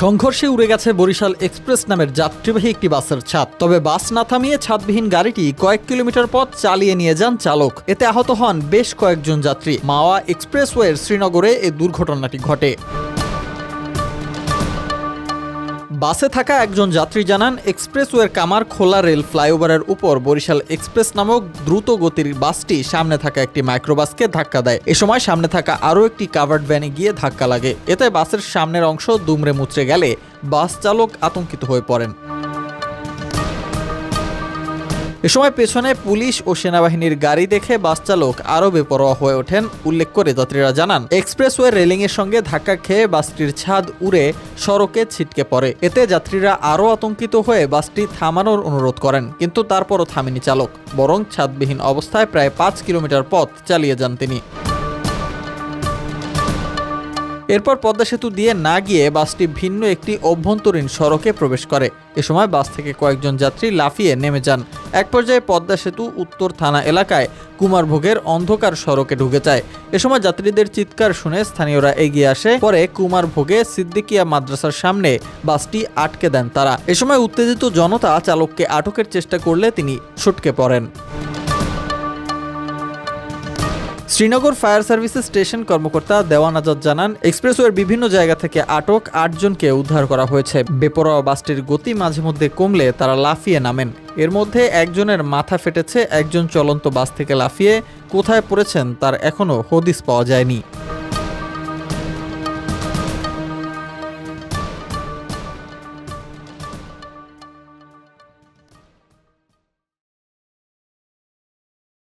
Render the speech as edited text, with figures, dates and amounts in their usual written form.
সংঘর্ষে উড়ে গেছে বরিশাল এক্সপ্রেস নামের যাত্রীবাহী একটি বাসের ছাদ। তবে বাস না থামিয়ে ছাদবিহীন গাড়িটি কয়েক কিলোমিটার পথ চালিয়ে নিয়ে যান চালক। এতে আহত হন বেশ কয়েকজন যাত্রী। মাওয়া এক্সপ্রেসওয়ের শ্রীনগরে এই দুর্ঘটনাটি ঘটে। বাসে থাকা একজন যাত্রী জানান, এক্সপ্রেসওয়ের কামার খোলা রেল ফ্লাইওভারের উপর বরিশাল এক্সপ্রেস নামক দ্রুত গতির বাসটি সামনে থাকা একটি মাইক্রোবাসকে ধাক্কা দেয়। এ সময় সামনে থাকা আরও একটি কাভার্ড ভ্যানে গিয়ে ধাক্কা লাগে। এতে বাসের সামনের অংশ দুমড়ে মুচড়ে গেলে বাস চালক আতঙ্কিত হয়ে পড়েন। এ সময় পেছনে পুলিশ ও সেনাবাহিনীর গাড়ি দেখে বাস চালক আরও বেপরোয়া হয়ে ওঠেন। উল্লেখ করে যাত্রীরা জানান, এক্সপ্রেসওয়ে রেলিংয়ের সঙ্গে ধাক্কা খেয়ে বাসটির ছাদ উড়ে সড়কে ছিটকে পড়ে। এতে যাত্রীরা আরও আতঙ্কিত হয়ে বাসটি থামানোর অনুরোধ করেন, কিন্তু তারপরও থামেনি চালক, বরং ছাদবিহীন অবস্থায় প্রায় 5 কিলোমিটার পথ চালিয়ে যান তিনি। এরপর পদ্মা সেতু দিয়ে না গিয়ে বাসটি ভিন্ন একটি অভ্যন্তরীণ সড়কে প্রবেশ করে। এ সময় বাস থেকে কয়েকজন যাত্রী লাফিয়ে নেমে যান। এক পর্যায়ে পদ্মা সেতু উত্তর থানা এলাকায় কুমারভোগের অন্ধকার সড়কে ঢুকে যায়। এ সময় যাত্রীদের চিৎকার শুনে স্থানীয়রা এগিয়ে আসে। পরে কুমারভোগে সিদ্দিকিয়া মাদ্রাসার সামনে বাসটি আটকে দেন তারা। এ সময় উত্তেজিত জনতা চালককে আটকের চেষ্টা করলে তিনি ছটকে পড়েন। শ্রীনগর ফায়ার সার্ভিসেস স্টেশন কর্মকর্তা দেওয়ান আজাদ জানান, এক্সপ্রেসওয়ের বিভিন্ন জায়গা থেকে আটক 8 জনকে উদ্ধার করা হয়েছে। বেপরোয়া বাসটির গতি মাঝে মধ্যে কমলে তারা লাফিয়ে নামেন। এর মধ্যে একজনের মাথা ফেটেছে। একজন চলন্ত বাস থেকে লাফিয়ে কোথায় পড়েছেন তার এখনও হদিস পাওয়া যায়নি।